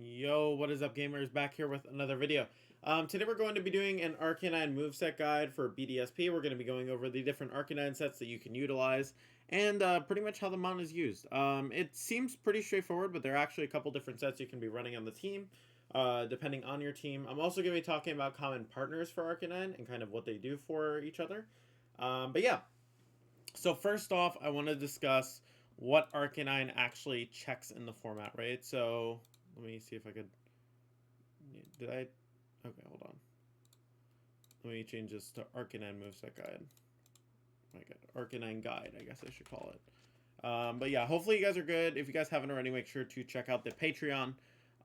Yo, what is up, gamers? Back here with another video. Today we're going to be doing an Arcanine moveset guide for BDSP. We're going to be going over the different Arcanine sets that you can utilize and pretty much how the mon is used. It seems pretty straightforward, but there are actually a couple different sets you can be running on the team, depending on your team. I'm also going to be talking about common partners for Arcanine and kind of what they do for each other. But yeah, so first off, I want to discuss what Arcanine actually checks in the format, right? So let me see if I could. Did I? Okay, hold on. Let me change this to Arcanine moveset guide. My God, Arcanine guide, I guess I should call it. But yeah, hopefully you guys are good. If you guys haven't already, make sure to check out the Patreon.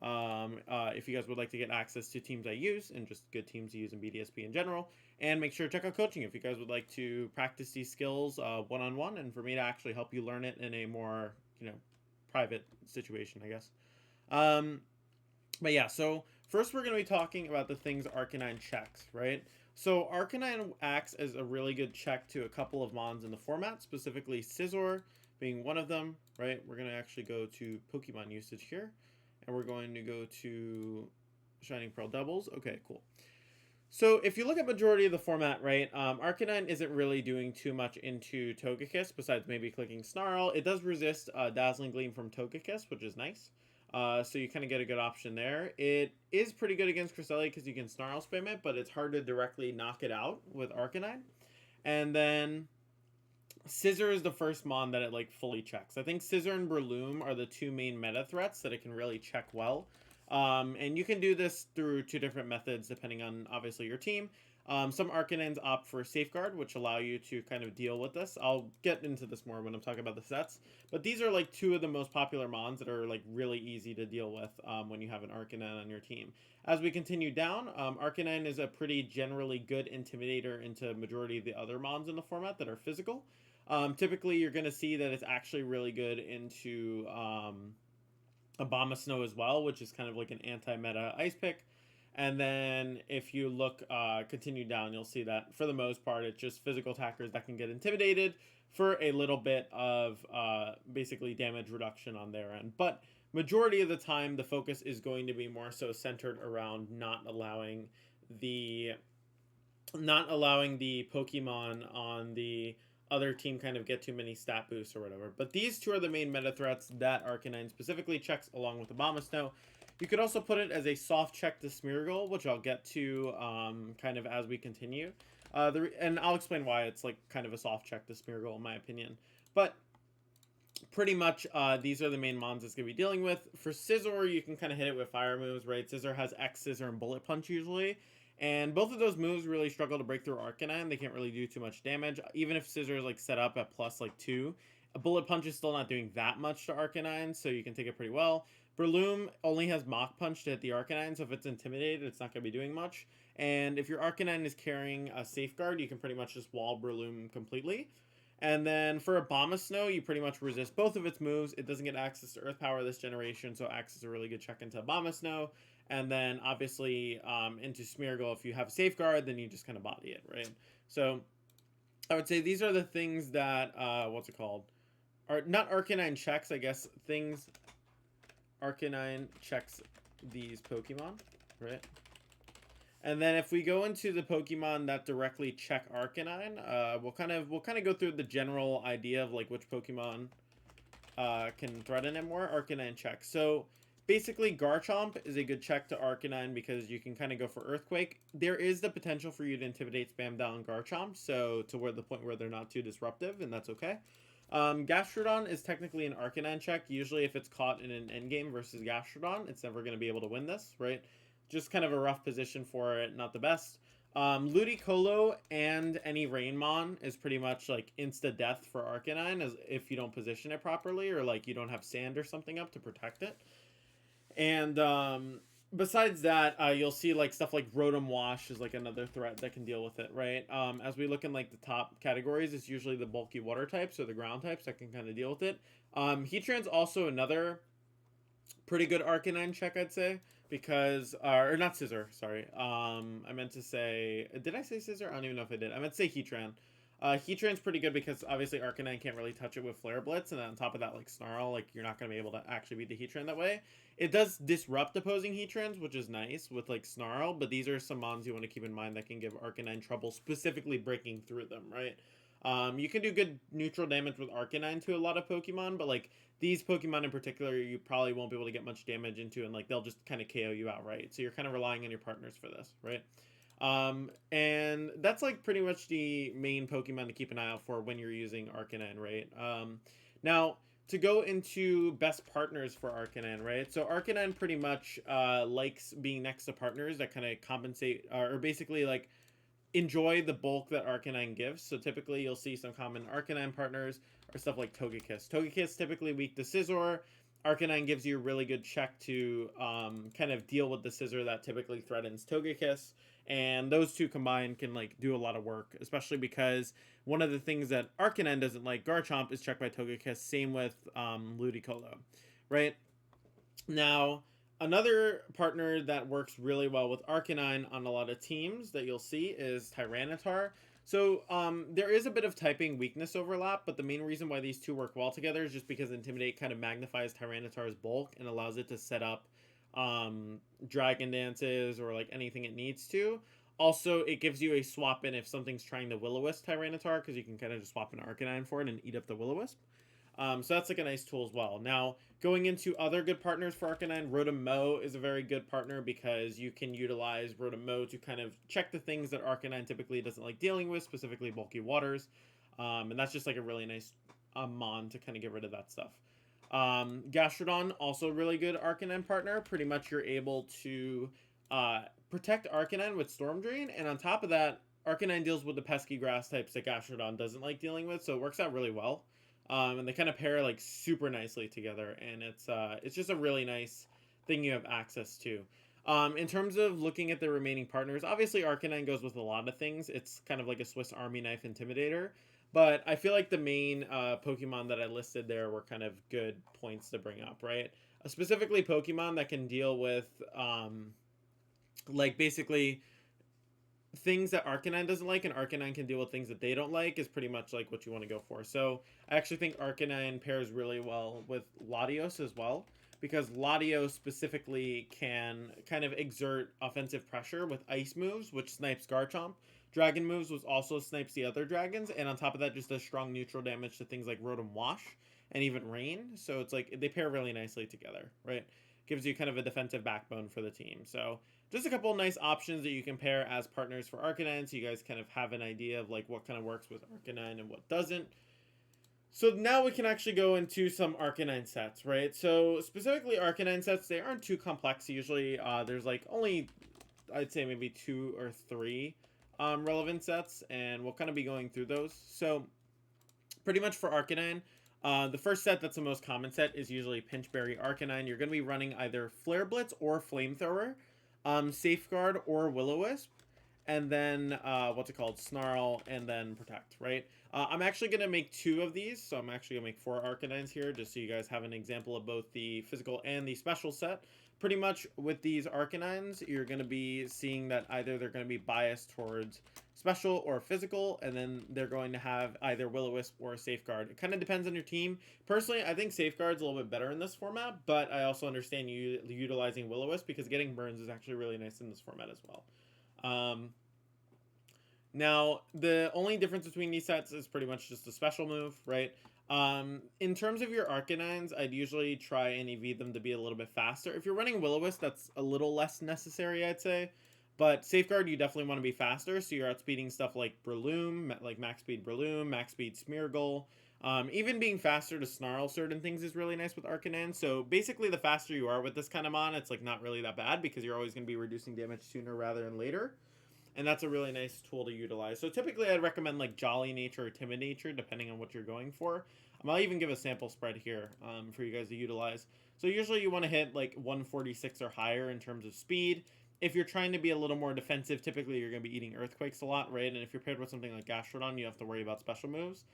If you guys would like to get access to teams I use and just good teams to use in BDSP in general, and make sure to check out coaching if you guys would like to practice these skills one-on-one, and for me to actually help you learn it in a more private situation, I guess. But yeah, so first we're going to be talking about the things Arcanine checks, right? So Arcanine acts as a really good check to a couple of mons in the format, specifically Scizor being one of them, right? We're going to actually go to Pokemon usage here, and we're going to go to Shining Pearl Doubles. Okay, cool. So if you look at majority of the format, right, Arcanine isn't really doing too much into Togekiss, besides maybe clicking Snarl. It does resist Dazzling Gleam from Togekiss, which is nice. So you kind of get a good option there. It is pretty good against Cresselia because you can Snarl spam it, but it's hard to directly knock it out with Arcanine. And then Scizor is the first mon that it fully checks. I think Scizor and Breloom are the two main meta threats that it can really check well. And you can do this through two different methods depending on obviously your team. Some Arcanines opt for Safeguard, which allow you to kind of deal with this. I'll get into this more when I'm talking about the sets. But these are two of the most popular mons that are really easy to deal with when you have an Arcanine on your team. As we continue down, Arcanine is a pretty generally good intimidator into majority of the other mons in the format that are physical. Typically, you're going to see that it's actually really good into Abomasnow as well, which is kind of like an anti-meta ice pick. And then if you look, continue down, you'll see that for the most part, it's just physical attackers that can get intimidated for a little bit of basically damage reduction on their end. But majority of the time, the focus is going to be more so centered around not allowing the Pokemon on the other team kind of get too many stat boosts or whatever. But these two are the main meta threats that Arcanine specifically checks along with Abomasnow. You could also put it as a soft check to Smeargle, which I'll get to kind of as we continue. And I'll explain why it's kind of a soft check to Smeargle in my opinion. But pretty much these are the main mons it's going to be dealing with. For Scizor, you can kind of hit it with fire moves, right? Scizor has X, Scissor, and Bullet Punch usually. And both of those moves really struggle to break through Arcanine. They can't really do too much damage. Even if Scizor is set up at plus 2, a Bullet Punch is still not doing that much to Arcanine, so you can take it pretty well. Breloom only has Mach Punch to hit the Arcanine, so if it's intimidated, it's not going to be doing much. And if your Arcanine is carrying a Safeguard, you can pretty much just wall Breloom completely. And then for Abomasnow, you pretty much resist both of its moves. It doesn't get access to Earth Power this generation, so acts as a really good check into Abomasnow. And then obviously into Smeargle, if you have Safeguard, then you just kind of body it, right? So I would say these are the things that, what's it called? Not Arcanine checks, I guess, things Arcanine checks these Pokemon, right? And then if we go into the Pokemon that directly check Arcanine, we'll kind of go through the general idea of which Pokemon can threaten it more. Arcanine checks. So basically, Garchomp is a good check to Arcanine because you can kind of go for Earthquake. There is the potential for you to intimidate spam down Garchomp, so to where the point where they're not too disruptive, and that's okay. Gastrodon is technically an Arcanine check. Usually if it's caught in an endgame versus Gastrodon, it's never going to be able to win this, right? Just kind of a rough position for it, not the best. Ludicolo and any Rainmon is pretty much insta-death for Arcanine as if you don't position it properly or you don't have sand or something up to protect it. And besides that, you'll see stuff like Rotom Wash is another threat that can deal with it, right? As we look in the top categories, it's usually the bulky water types or the ground types that can kind of deal with it. Heatran's also another pretty good Arcanine check, I'd say, because or not Scizor, sorry. I meant to say, did I say Scizor? I don't even know if I did. I meant to say Heatran. Heatran's pretty good because obviously Arcanine can't really touch it with Flare Blitz, and then on top of that, like Snarl, like you're not going to be able to actually beat the Heatran that way. It does disrupt opposing Heatrans, which is nice with like Snarl, but these are some mons you want to keep in mind that can give Arcanine trouble, specifically breaking through them, right? You can do good neutral damage with Arcanine to a lot of Pokemon, but like these Pokemon in particular, you probably won't be able to get much damage into, and like they'll just kind of KO you outright. So you're kind of relying on your partners for this, right? And that's like pretty much the main Pokemon to keep an eye out for when you're using Arcanine, right? Now to go into best partners for Arcanine, right? So Arcanine pretty much likes being next to partners that kind of compensate or basically like enjoy the bulk that Arcanine gives. So typically you'll see some common Arcanine partners or stuff like Togekiss. Togekiss typically weak to Scizor. Arcanine gives you a really good check to kind of deal with the Scizor that typically threatens Togekiss. And those two combined can like do a lot of work, especially because one of the things that Arcanine doesn't like, Garchomp, is checked by Togekiss. Same with Ludicolo, right? Now, another partner that works really well with Arcanine on a lot of teams that you'll see is Tyranitar. So there is a bit of typing weakness overlap, but the main reason why these two work well together is just because Intimidate kind of magnifies Tyranitar's bulk and allows it to set up dragon dances or like anything it needs to. Also, it gives you a swap in if something's trying to Will-O-Wisp Tyranitar, because you can kind of just swap an Arcanine for it and eat up the Will-O-Wisp. So that's like a nice tool as well. Now, going into other good partners for Arcanine, Rotom-Mow is a very good partner because you can utilize Rotom-Mow to kind of check the things that Arcanine typically doesn't like dealing with, specifically bulky waters. And that's just like a really nice mon to kind of get rid of that stuff. Gastrodon, also a really good Arcanine partner. Pretty much you're able to protect Arcanine with Storm Drain, and on top of that, Arcanine deals with the pesky grass types that Gastrodon doesn't like dealing with, so it works out really well. And they kind of pair like super nicely together, and it's just a really nice thing you have access to. In terms of looking at the remaining partners, obviously Arcanine goes with a lot of things. It's kind of like a Swiss Army knife intimidator, but I feel like the main Pokemon that I listed there were kind of good points to bring up, right? Specifically Pokemon that can deal with like basically things that Arcanine doesn't like, and Arcanine can deal with things that they don't like, is pretty much like what you want to go for. So I actually think Arcanine pairs really well with Latios as well, because Latios specifically can kind of exert offensive pressure with ice moves, which snipes Garchomp. Dragon moves, which also snipes the other dragons, and on top of that just does strong neutral damage to things like Rotom Wash and even Rain. So it's like they pair really nicely together, right? Gives you kind of a defensive backbone for the team. So just a couple of nice options that you can pair as partners for Arcanine, so you guys kind of have an idea of like what kind of works with Arcanine and what doesn't. So now we can actually go into some Arcanine sets, right? So specifically Arcanine sets, they aren't too complex. Usually there's like only, I'd say maybe 2 or 3 relevant sets, and we'll kind of be going through those. So pretty much for Arcanine, the first set that's the most common set is usually Pinchberry Arcanine. You're going to be running either Flare Blitz or Flamethrower, Safeguard or Will-O-Wisp, and then what's it called, Snarl, and then Protect, right? I'm actually going to make 2 of these, so I'm actually going to make 4 Arcanines here, just so you guys have an example of both the physical and the special set. Pretty much with these Arcanines, you're going to be seeing that either they're going to be biased towards special or physical, and then they're going to have either Will-O-Wisp or Safeguard. It kind of depends on your team. Personally, I think Safeguard's a little bit better in this format, but I also understand you utilizing Will-O-Wisp because getting burns is actually really nice in this format as well. Now, the only difference between these sets is pretty much just a special move, right? In terms of your Arcanines, I'd usually try and EV them to be a little bit faster. If you're running Will-O-Wisp, that's a little less necessary, I'd say. But Safeguard, you definitely want to be faster, so you're outspeeding stuff like Breloom, like max speed Breloom, max speed Smeargle. Even being faster to Snarl certain things is really nice with Arcanine. So basically, the faster you are with this kind of mon, it's like not really that bad because you're always going to be reducing damage sooner rather than later. And that's a really nice tool to utilize. So typically I'd recommend like Jolly Nature or Timid Nature, depending on what you're going for. I'll even give a sample spread here for you guys to utilize. So usually you want to hit like 146 or higher in terms of speed. If you're trying to be a little more defensive, typically you're going to be eating Earthquakes a lot, right? And if you're paired with something like Gastrodon, you have to worry about special moves.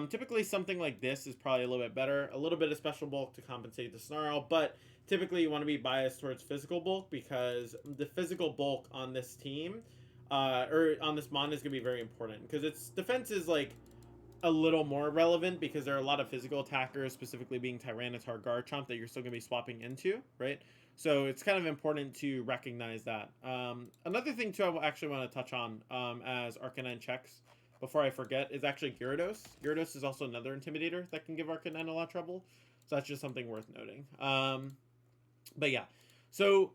Typically something like this is probably a little bit better. A little bit of special bulk to compensate the Snarl, but typically you want to be biased towards physical bulk because the physical bulk on this team or on this mon is going to be very important because its defense is like a little more relevant because there are a lot of physical attackers, specifically being Tyranitar, Garchomp, that you're still going to be swapping into, right? So it's kind of important to recognize that. Another thing too I actually want to touch on as Arcanine checks before I forget is actually Gyarados. Gyarados is also another Intimidator that can give Arcanine a lot of trouble. So that's just something worth noting. But yeah, so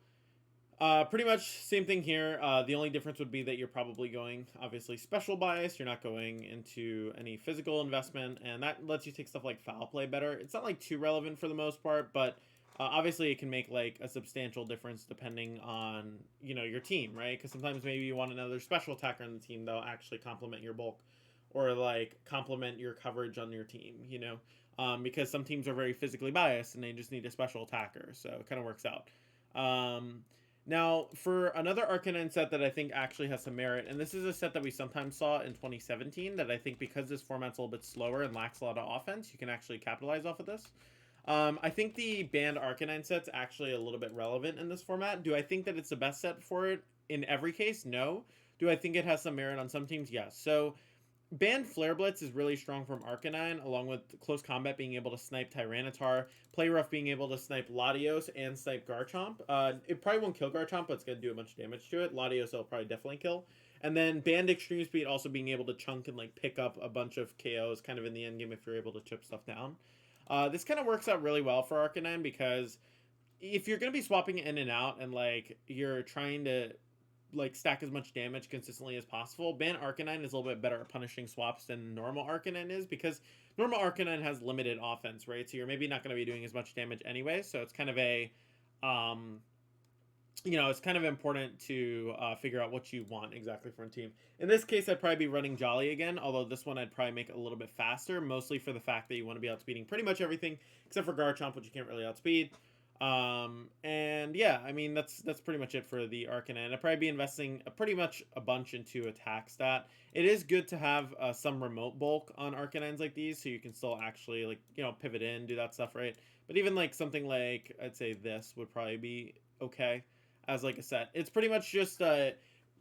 pretty much same thing here. The only difference would be that you're probably going, obviously, special bias. You're not going into any physical investment, and that lets you take stuff like foul play better. It's not like too relevant for the most part, but obviously it can make like a substantial difference depending on, you know, your team, right? Because sometimes maybe you want another special attacker on the team that'll actually complement your bulk or like complement your coverage on your team, you know, because some teams are very physically biased and they just need a special attacker, so it kind of works out. Now, for another Arcanine set that I think actually has some merit, and this is a set that we sometimes saw in 2017, that I think because this format's a little bit slower and lacks a lot of offense, you can actually capitalize off of this. I think the banned Arcanine set's actually a little bit relevant in this format. Do I think that it's the best set for it in every case? No. Do I think it has some merit on some teams? Yes. So Banned Flare Blitz is really strong from Arcanine, along with Close Combat being able to snipe Tyranitar, Play Rough being able to snipe Latios and snipe Garchomp. It probably won't kill Garchomp, but it's going to do a bunch of damage to it. Latios will probably definitely kill. And then Banned Extreme Speed also being able to chunk and like pick up a bunch of KOs kind of in the end game if you're able to chip stuff down. This kind of works out really well for Arcanine because if you're going to be swapping in and out and like you're trying to like stack as much damage consistently as possible, Ban Arcanine is a little bit better at punishing swaps than normal Arcanine is because normal Arcanine has limited offense, right? So you're maybe not going to be doing as much damage anyway. So it's kind of a, you know, it's kind of important to figure out what you want exactly from a team. In this case, I'd probably be running Jolly again, although this one I'd probably make it a little bit faster, mostly for the fact that you want to be outspeeding pretty much everything except for Garchomp, which you can't really outspeed. And yeah, I mean, that's pretty much it for the Arcanine. I'd probably be investing pretty much a bunch into attack stat. It is good to have some remote bulk on Arcanines like these, so you can still actually, like, you know, pivot in, do that stuff, right? But even like something like, I'd say this would probably be okay as like a set. It's pretty much just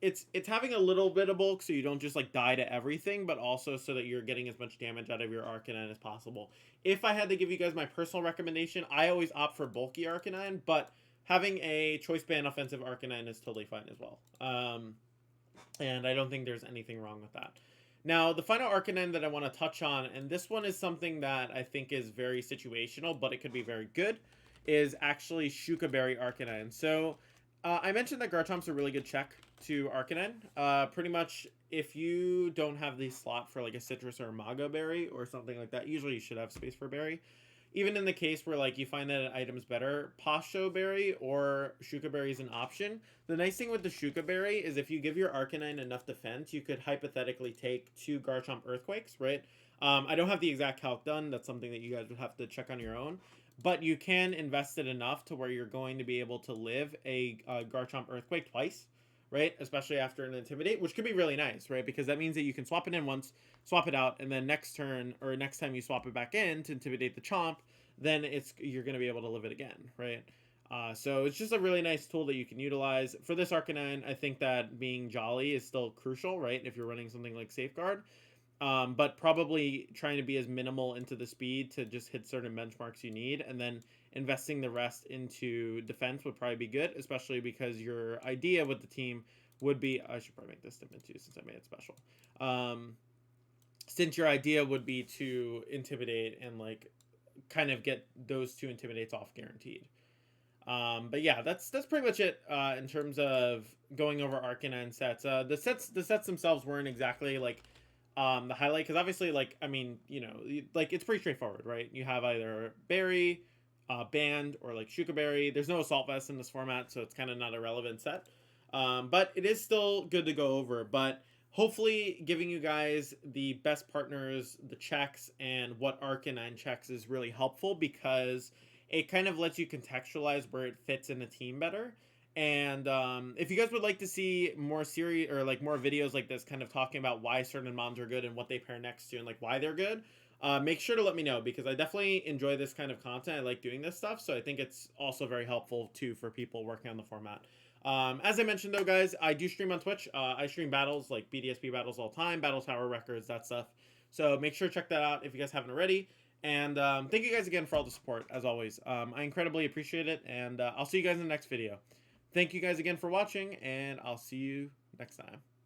it's having a little bit of bulk so you don't just like die to everything, but also so that you're getting as much damage out of your Arcanine as possible. If I had to give you guys my personal recommendation, I always opt for bulky Arcanine, but having a choice band offensive Arcanine is totally fine as well. And I don't think there's anything wrong with that. Now, the final Arcanine that I want to touch on, and this one is something that I think is very situational, but it could be very good, is actually Shuka-Berry Arcanine. So, I mentioned that Garchomp's a really good check to Arcanine. Pretty much, if you don't have the slot for like a citrus or a Mago Berry or something like that, usually you should have space for Berry. Even in the case where like you find that an item's better, Posho Berry or Shuka Berry is an option. The nice thing with the Shuka Berry is if you give your Arcanine enough defense, you could hypothetically take 2 Garchomp Earthquakes, right? I don't have the exact calc done. That's something that you guys would have to check on your own. But you can invest it enough to where you're going to be able to live a Garchomp Earthquake twice, right? Especially after an Intimidate, which could be really nice, right? Because that means that you can swap it in once, swap it out, and then next turn or next time you swap it back in to Intimidate the Chomp, then you're going to be able to live it again, right? So it's just a really nice tool that you can utilize. For this Arcanine, I think that being Jolly is still crucial, right? If you're running something like Safeguard. But probably trying to be as minimal into the speed to just hit certain benchmarks you need, and then investing the rest into defense would probably be good, especially because your idea with the team would be, I should probably make this different too since I made it special. Since your idea would be to intimidate and like kind of get those 2 intimidates off guaranteed. But yeah, that's pretty much it in terms of going over Arcanine sets. The sets themselves weren't exactly like the highlight, because obviously, like, I mean, you know, like, it's pretty straightforward, right? You have either Berry, Band, or like Shuka Berry. There's no Assault Vest in this format, so it's kind of not a relevant set. But it is still good to go over. But hopefully giving you guys the best partners, the checks, and what Arcanine checks is really helpful, because it kind of lets you contextualize where it fits in the team better. And if you guys would like to see more series or like more videos like this, kind of talking about why certain mons are good and what they pair next to and like why they're good, make sure to let me know, because I definitely enjoy this kind of content. I like doing this stuff, so I think it's also very helpful too for people working on the format. As I mentioned though, guys, I do stream on Twitch. I stream battles like BDSP battles all the time, battle tower records, that stuff. So make sure to check that out if you guys haven't already. And thank you guys again for all the support, as always. I incredibly appreciate it, and I'll see you guys in the next video. Thank you guys again for watching, and I'll see you next time.